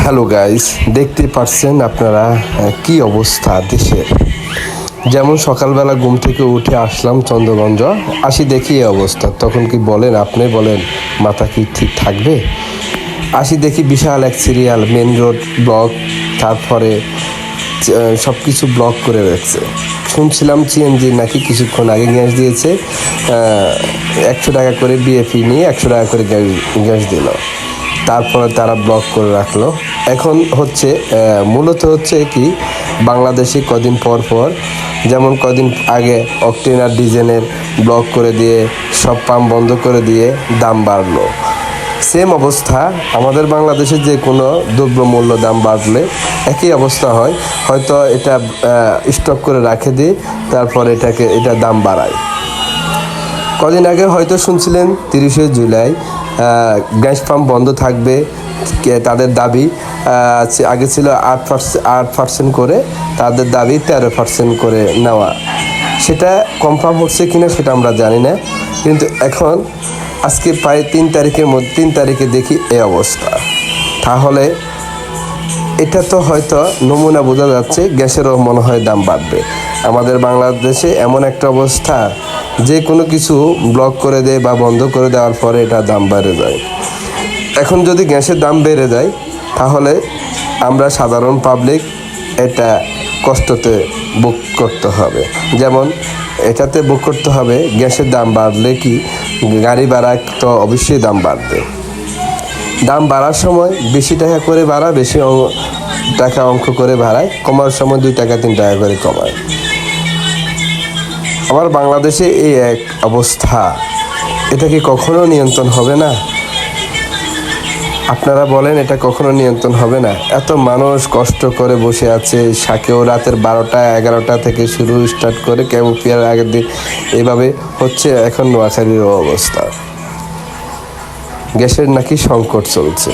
Hello guys, দেখতে পাচ্ছেন আপনারা কি অবস্থা দেশের। যেমন সকালবেলা ঘুম থেকে উঠে আসলাম চন্দ্রগঞ্জ, আসি দেখি এই অবস্থা। তখন কি বলেন, আপনি বলেন মাথা কি ঠিক থাকবে? আসি দেখি বিশাল এক সিরিয়াল, মেন রোড ব্লক, তারপরে সব কিছু ব্লক করে রাখছে। শুনছিলাম সিএনজি নাকি কিছুক্ষণ আগে গ্যাস দিয়েছে, 100 টাকা করে বিএফি নিয়ে 100 টাকা করে গ্যাস দিল, তারপরে তারা ব্লক করে রাখলো। এখন হচ্ছে মূলত হচ্ছে কি, বাংলাদেশে কদিন পর পর, যেমন কদিন আগে অকটেন আর ডিজেলের ব্লক করে দিয়ে সব পাম্প বন্ধ করে দিয়ে দাম বাড়লো। সেম অবস্থা আমাদের বাংলাদেশে যে কোনো দ্রব্যমূল্য দাম বাড়লে একই অবস্থা হয়। হয়তো এটা স্টক করে রাখে দিয়ে তারপর এটা দাম বাড়ায়। কদিন আগে হয়তো শুনছিলেন 30শে জুলাই গ্যাস পাম্প বন্ধ থাকবে, তাদের দাবি আগে ছিল 8% করে, তাদের দাবি 13% করে নেওয়া। সেটা কনফার্ম হচ্ছে কিনা সেটা আমরা জানি না, কিন্তু এখন আজকে প্রায় 3 তারিখে দেখি এই অবস্থা। তাহলে এটা তো হয়তো নমুনা বোঝা যাচ্ছে গ্যাসেরও মনে হয় দাম বাড়বে। আমাদের বাংলাদেশে এমন একটা অবস্থা, যে কোনো কিছু ব্লক করে দেয় বা বন্ধ করে দেওয়ার পরে এটা দাম বেড়ে যায়। এখন যদি গ্যাসের দাম বেড়ে যায়, তাহলে আমরা সাধারণ পাবলিক এটা কষ্টতে বুক করতে হবে। যেমন এটাতে বুক করতে হবে, গ্যাসের দাম বাড়লে কি গাড়ি ভাড়া তো অবশ্যই দাম বাড়বে। দাম বাড়ার সময় বেশি টাকা করে বাড়া, বেশি টাকা অঙ্ক করে ভাড়ায়, কমার সময় 2 টাকা 3 টাকা করে কমায়। আমার বাংলাদেশে এই এক অবস্থা, এটা কি কখনো নিয়ন্ত্রণ হবে না? আপনারা বলেন, এটা কখনো নিয়ন্ত্রণ হবে না? এত মানুষ কষ্ট করে বসে আছে, কেউ রাতের 12টা 11টা থেকে স্টার্ট করে, কেউ ফেরার আগের দিন, এভাবে হচ্ছে। এখন নোয়াখালীর অবস্থা, গ্যাসের নাকি সংকট চলছে।